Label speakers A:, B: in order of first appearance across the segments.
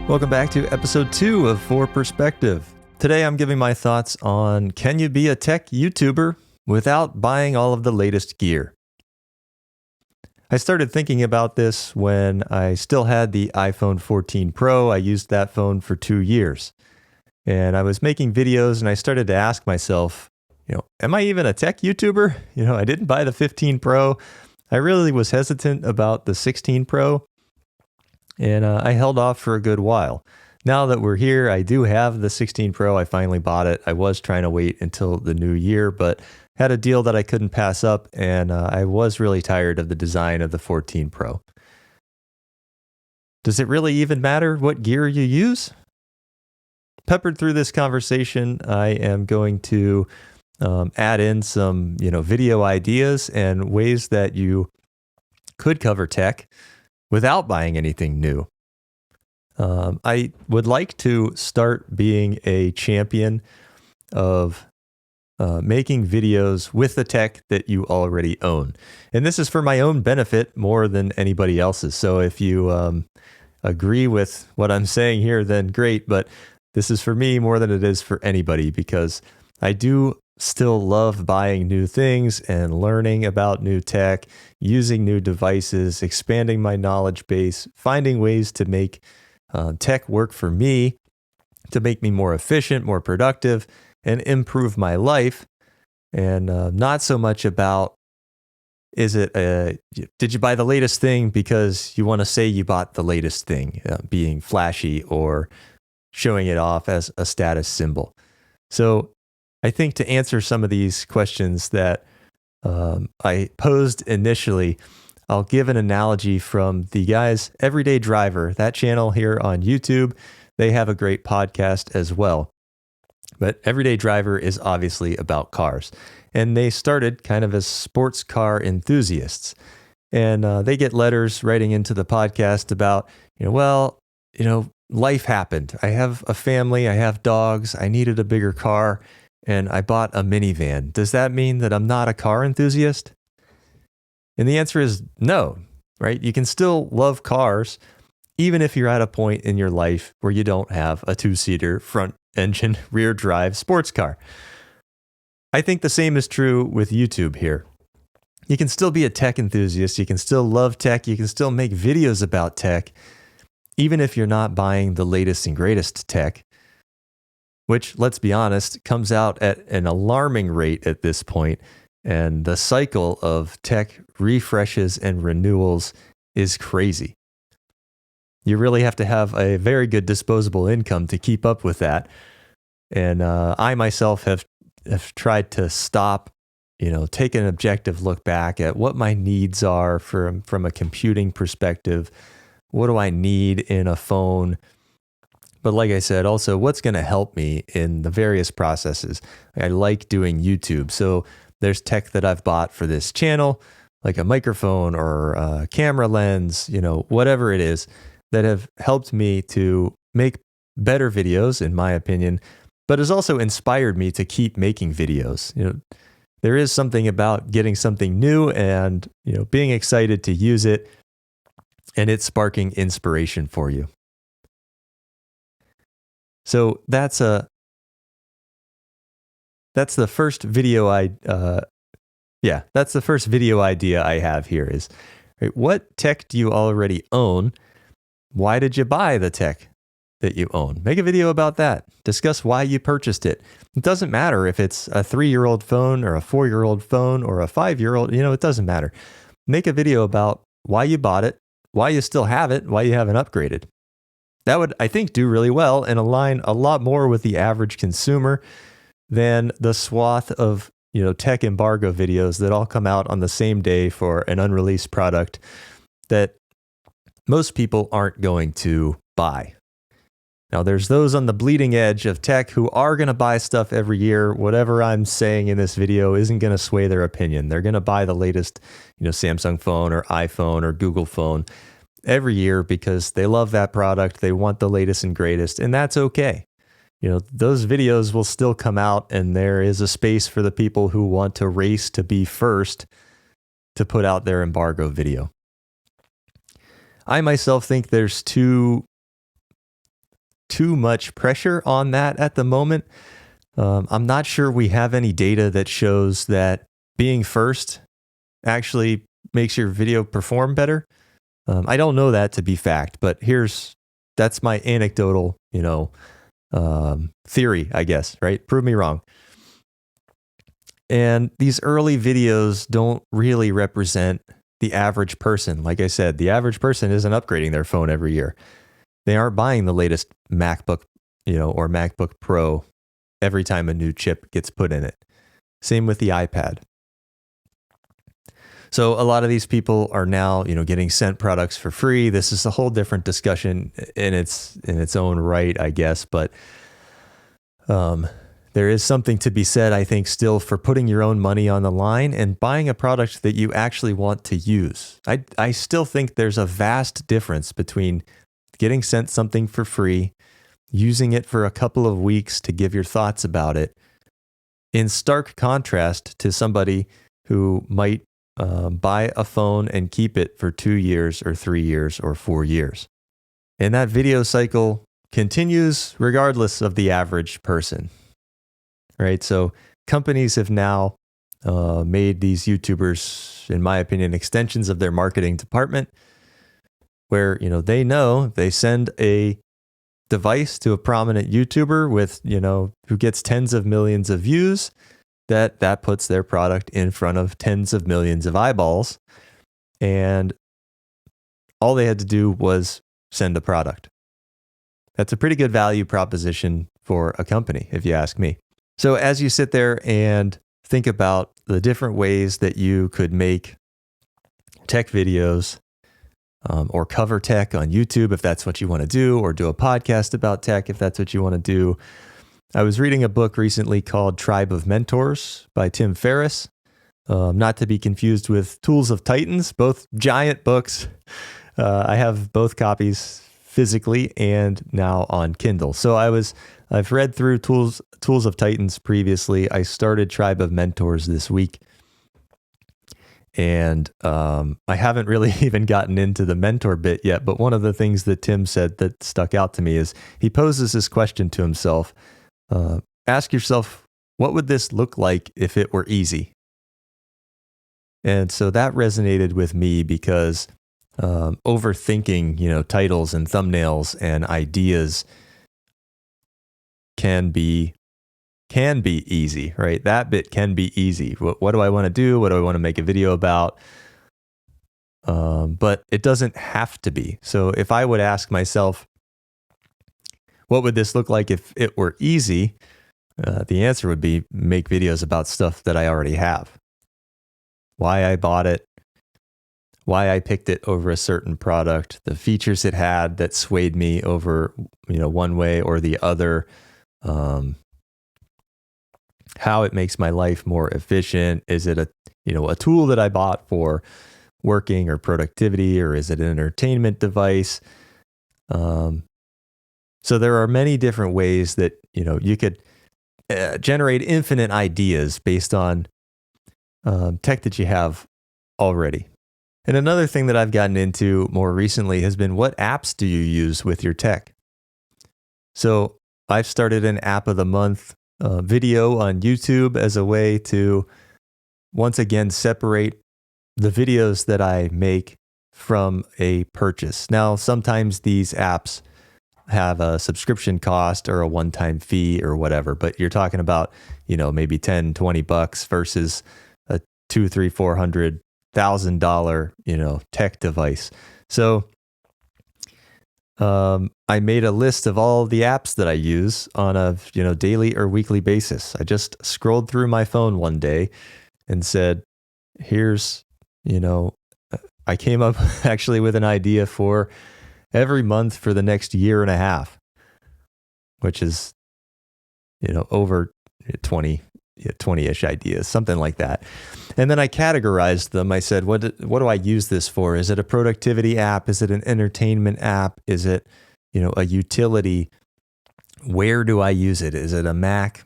A: Welcome back to episode 2 of For Perspective. Today I'm giving my thoughts on can you be a tech YouTuber without buying all of the latest gear? I started thinking about this when I still had the iPhone 14 Pro. I used that phone for 2 years. And I was making videos and I started to ask myself, am I even a tech YouTuber? I didn't buy the 15 Pro. I really was hesitant about the 16 Pro. And I held off for a good while. Now that we're here, I do have the 16 Pro. I finally bought it. I was trying to wait until the new year, but had a deal that I couldn't pass up, and I was really tired of the design of the 14 Pro. Does it really even matter what gear you use? Peppered through this conversation, I am going to add in some video ideas and ways that you could cover tech without buying anything new. I would like to start being a champion of making videos with the tech that you already own. And this is for my own benefit more than anybody else's. So if you agree with what I'm saying here, then great. But this is for me more than it is for anybody, because I do still love buying new things and learning about new tech, using new devices, expanding my knowledge base, finding ways to make tech work for me, to make me more efficient, more productive, and improve my life. And not so much about, did you buy the latest thing because you want to say you bought the latest thing, being flashy or showing it off as a status symbol. So I think to answer some of these questions that I posed initially, I'll give an analogy from the guys, Everyday Driver, that channel here on YouTube. They have a great podcast as well. But Everyday Driver is obviously about cars. And they started kind of as sports car enthusiasts. And they get letters writing into the podcast about, life happened. I have a family, I have dogs, I needed a bigger car, and I bought a minivan. Does that mean that I'm not a car enthusiast? And the answer is no, right? You can still love cars, even if you're at a point in your life where you don't have a 2-seater front engine rear drive sports car. I think the same is true with YouTube here. You can still be a tech enthusiast. You can still love tech. You can still make videos about tech, even if you're not buying the latest and greatest tech, which, let's be honest, comes out at an alarming rate at this point. And the cycle of tech refreshes and renewals is crazy. You really have to have a very good disposable income to keep up with that. And I myself have tried to stop, take an objective look back at what my needs are from a computing perspective. What do I need in a phone? But like I said, also, what's going to help me in the various processes? I like doing YouTube. So there's tech that I've bought for this channel, like a microphone or a camera lens, whatever it is, that have helped me to make better videos, in my opinion, but has also inspired me to keep making videos. There is something about getting something new and, being excited to use it and it sparking inspiration for you. So that's the first video that's the first video idea I have here is, right, what tech do you already own? Why did you buy the tech that you own? Make a video about that. Discuss why you purchased it. It doesn't matter if it's a 3-year-old phone or a 4-year-old phone or a 5-year-old, it doesn't matter. Make a video about why you bought it, why you still have it, why you haven't upgraded. That would, I think, do really well and align a lot more with the average consumer than the swath of, tech embargo videos that all come out on the same day for an unreleased product that most people aren't going to buy. Now, there's those on the bleeding edge of tech who are going to buy stuff every year. Whatever I'm saying in this video isn't going to sway their opinion. They're going to buy the latest, Samsung phone or iPhone or Google phone every year because they love that product. They want the latest and greatest, and that's okay. Those videos will still come out, and there is a space for the people who want to race to be first to put out their embargo video. I myself think there's two too much pressure on that at the moment. I'm not sure we have any data that shows that being first actually makes your video perform better. I don't know that to be fact, but that's my anecdotal, theory, I guess, right? Prove me wrong. And these early videos don't really represent the average person. Like I said, the average person isn't upgrading their phone every year. They aren't buying the latest MacBook, or MacBook Pro every time a new chip gets put in it. Same with the iPad. So a lot of these people are now, getting sent products for free. This is a whole different discussion in its own right, I guess. But there is something to be said, I think, still for putting your own money on the line and buying a product that you actually want to use. I still think there's a vast difference between getting sent something for free, using it for a couple of weeks to give your thoughts about it, in stark contrast to somebody who might buy a phone and keep it for 2 years or 3 years or 4 years. And that video cycle continues regardless of the average person, right? So companies have now made these YouTubers, in my opinion, extensions of their marketing department, where, they know they send a device to a prominent YouTuber with, who gets tens of millions of views, that puts their product in front of tens of millions of eyeballs. And all they had to do was send a product. That's a pretty good value proposition for a company, if you ask me. So as you sit there and think about the different ways that you could make tech videos, or cover tech on YouTube, if that's what you want to do, or do a podcast about tech, if that's what you want to do. I was reading a book recently called Tribe of Mentors by Tim Ferriss, not to be confused with Tools of Titans, both giant books. I have both copies physically and now on Kindle. So I've read through Tools of Titans previously. I started Tribe of Mentors this week. And I haven't really even gotten into the mentor bit yet, but one of the things that Tim said that stuck out to me is he poses this question to himself. Ask yourself, what would this look like if it were easy? And so that resonated with me because overthinking, titles and thumbnails and ideas can be easy, right? That bit can be easy. What do I want to do? What do I want to make a video about? But it doesn't have to be. So if I would ask myself, what would this look like if it were easy? The answer would be make videos about stuff that I already have. Why I bought it, why I picked it over a certain product, the features it had that swayed me over, one way or the other, how it makes my life more efficient. Is it a tool that I bought for working or productivity, or is it an entertainment device? So there are many different ways that, you could generate infinite ideas based on tech that you have already. And another thing that I've gotten into more recently has been, what apps do you use with your tech? So I've started an app of the month video on YouTube as a way to, once again, separate the videos that I make from a purchase. Now, sometimes these apps have a subscription cost or a one-time fee or whatever, but you're talking about, maybe $10-20 versus a $200,000-$400,000, tech device. So I made a list of all the apps that I use on a daily or weekly basis. I just scrolled through my phone one day and said, here's, I came up actually with an idea for every month for the next year and a half, which is, over 20-ish ideas, something like that. And then I categorized them. I said, what do I use this for? Is it a productivity app? Is it an entertainment app? Is it, a utility? Where do I use it? Is it a Mac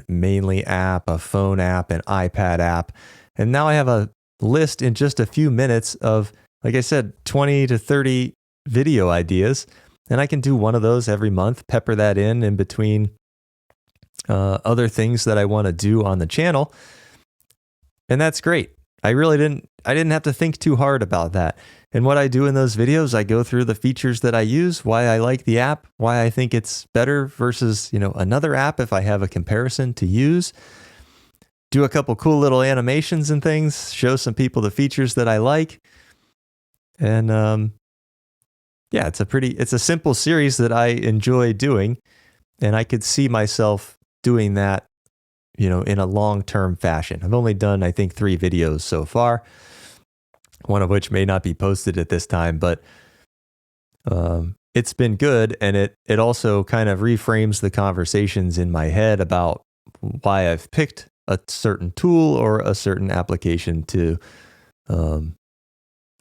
A: mainly app, a phone app, an iPad app? And now I have a list in just a few minutes of, like I said, 20 to 30 video ideas And I can do one of those every month, pepper that in between other things that I want to do on the channel. And that's great. I didn't have to think too hard about that. And what I do in those videos, I go through the features that I use, why I like the app, why I think it's better versus, another app if I have a comparison to use. Do a couple cool little animations and things, show some people the features that I like. And yeah, it's a simple series that I enjoy doing, and I could see myself doing that, in a long-term fashion. I've only done, I think, 3 videos so far, one of which may not be posted at this time, but it's been good, and it also kind of reframes the conversations in my head about why I've picked a certain tool or a certain application to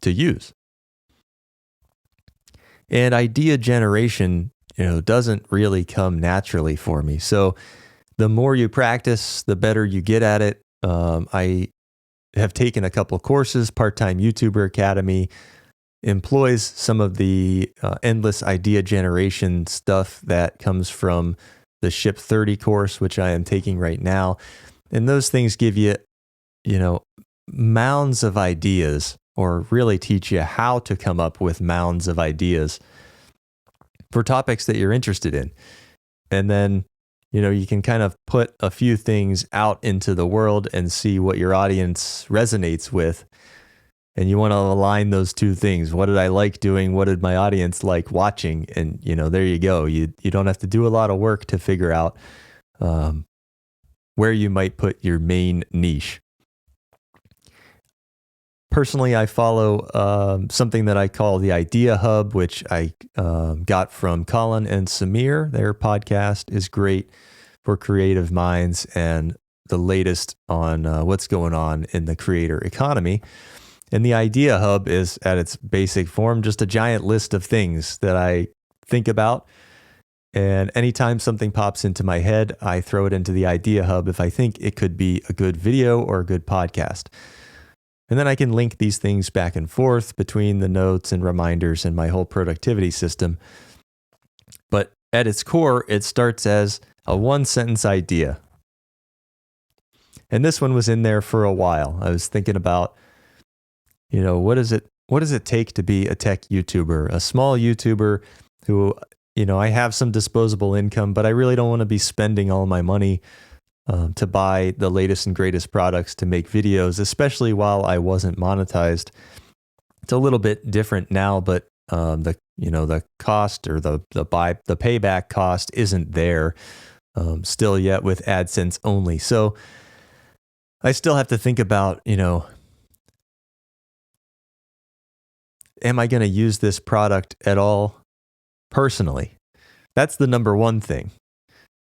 A: use. And idea generation, doesn't really come naturally for me. So the more you practice, the better you get at it. I have taken a couple of courses. Part-Time YouTuber Academy employs some of the endless idea generation stuff that comes from the Ship 30 course, which I am taking right now. And those things give you, mounds of ideas, or really teach you how to come up with mounds of ideas for topics that you're interested in. And then, you can kind of put a few things out into the world and see what your audience resonates with. And you want to align those two things. What did I like doing? What did my audience like watching? And, there you go. You don't have to do a lot of work to figure out where you might put your main niche. Personally, I follow something that I call the Idea Hub, which I got from Colin and Samir. Their podcast is great for creative minds and the latest on what's going on in the creator economy. And the Idea Hub is, at its basic form, just a giant list of things that I think about. And anytime something pops into my head, I throw it into the Idea Hub if I think it could be a good video or a good podcast. And then I can link these things back and forth between the notes and reminders and my whole productivity system. But at its core, it starts as a 1-sentence idea. And this one was in there for a while. I was thinking about, what does it take to be a tech YouTuber, a small YouTuber who, I have some disposable income, but I really don't want to be spending all my money to buy the latest and greatest products to make videos, especially while I wasn't monetized. It's a little bit different now, but the cost or the payback cost isn't there still yet with AdSense only. So I still have to think about, am I going to use this product at all personally? That's the number one thing.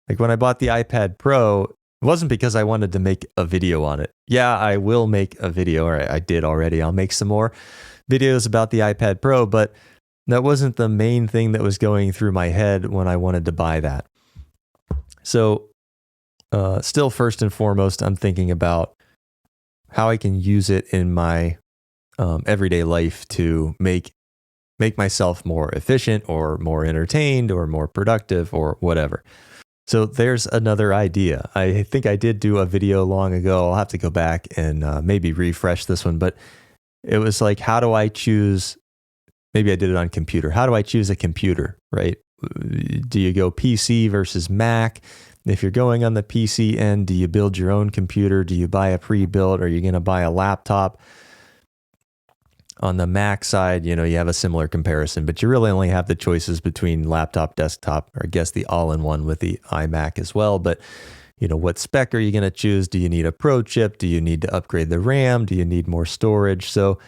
A: Like when I bought the iPad Pro, it wasn't because I wanted to make a video on it. Yeah, I will make a video, or I did already. I'll make some more videos about the iPad Pro, but that wasn't the main thing that was going through my head when I wanted to buy that. So still, first and foremost, I'm thinking about how I can use it in my everyday life to make myself more efficient or more entertained or more productive or whatever. So there's another idea. I think I did do a video long ago. I'll have to go back and maybe refresh this one, but it was like, how do I choose? Maybe I did it on computer. How do I choose a computer, right? Do you go PC versus Mac? If you're going on the PC end, do you build your own computer? Do you buy a pre-built? Are you going to buy a laptop? On the Mac side, you have a similar comparison, but you really only have the choices between laptop, desktop, or I guess the all-in-one with the iMac as well. But, what spec are you going to choose? Do you need a Pro chip? Do you need to upgrade the RAM? Do you need more storage? So,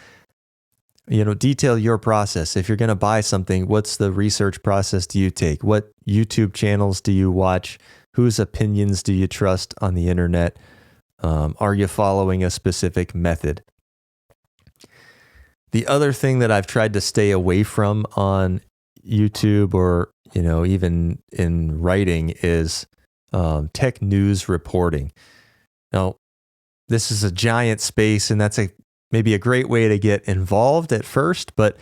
A: detail your process. If you're going to buy something, what's the research process do you take? What YouTube channels do you watch? Whose opinions do you trust on the internet? Are you following a specific method? The other thing that I've tried to stay away from on YouTube or, even in writing is tech news reporting. Now, this is a giant space, and that's maybe a great way to get involved at first, but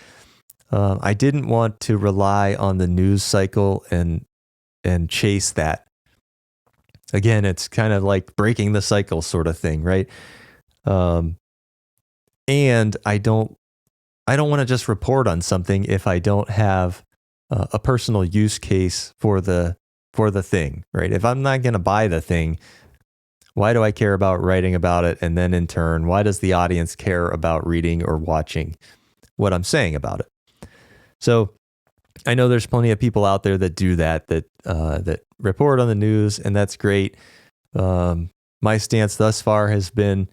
A: I didn't want to rely on the news cycle and chase that. Again, it's kind of like breaking the cycle sort of thing, right? And I don't want to just report on something if I don't have a personal use case for the thing, right? If I'm not going to buy the thing, why do I care about writing about it? And then in turn, why does the audience care about reading or watching what I'm saying about it? So I know there's plenty of people out there that do that report on the news, and that's great. My stance thus far has been,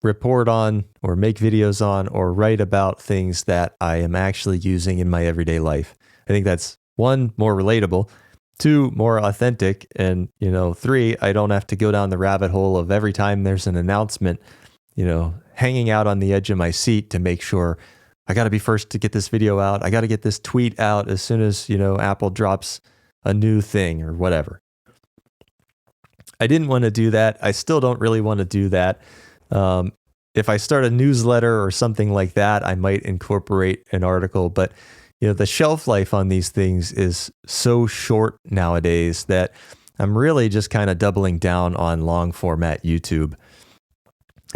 A: report on or make videos on or write about things that I am actually using in my everyday life. I think that's 1, more relatable, 2, more authentic, and 3, I don't have to go down the rabbit hole of every time there's an announcement, hanging out on the edge of my seat to make sure I got to be first to get this video out. I got to get this tweet out as soon as, Apple drops a new thing or whatever. I didn't want to do that. I still don't really want to do that. If I start a newsletter or something like that, I might incorporate an article, but the shelf life on these things is so short nowadays that I'm really just kind of doubling down on long format YouTube.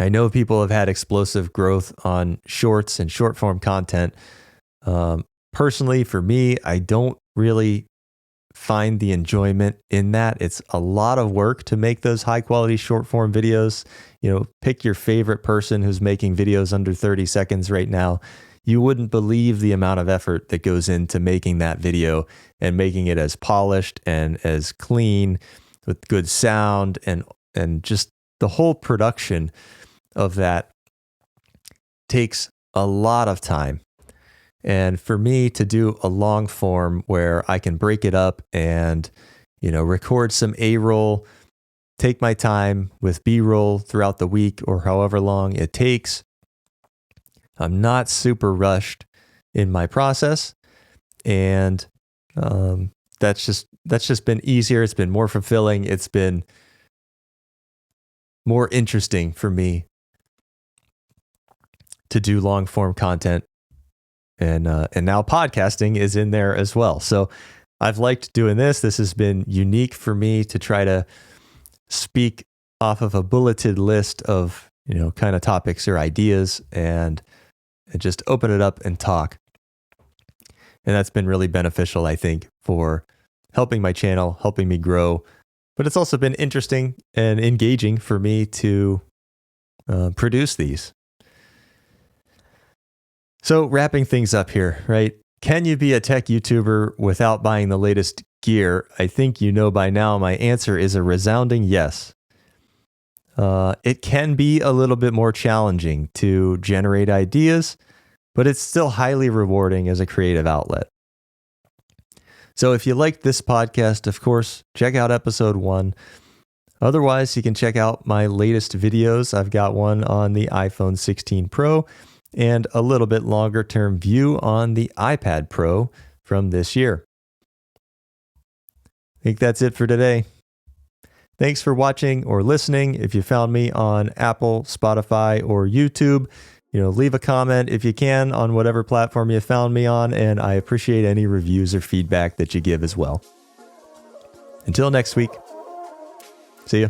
A: I know people have had explosive growth on shorts and short form content. Personally, for me, I don't really find the enjoyment in that. It's a lot of work to make those high quality short form videos. Pick your favorite person who's making videos under 30 seconds right now. You wouldn't believe the amount of effort that goes into making that video and making it as polished and as clean with good sound and just the whole production of that takes a lot of time. And for me to do a long form where I can break it up and, record some A-roll, take my time with B-roll throughout the week or however long it takes, I'm not super rushed in my process. And that's just been easier. It's been more fulfilling. It's been more interesting for me to do long form content. And now podcasting is in there as well. So I've liked doing this. This has been unique for me to try to speak off of a bulleted list of, kind of topics or ideas and just open it up and talk. And that's been really beneficial, I think, for helping my channel, helping me grow. But it's also been interesting and engaging for me to produce these. So wrapping things up here, right? Can you be a tech YouTuber without buying the latest gear? I think by now my answer is a resounding yes. It can be a little bit more challenging to generate ideas, but it's still highly rewarding as a creative outlet. So if you liked this podcast, of course, check out episode 1. Otherwise, you can check out my latest videos. I've got one on the iPhone 16 Pro and a little bit longer term view on the iPad Pro from this year. I think that's it for today. Thanks for watching or listening. If you found me on Apple, Spotify, or YouTube, leave a comment if you can on whatever platform you found me on, and I appreciate any reviews or feedback that you give as well. Until next week, see ya.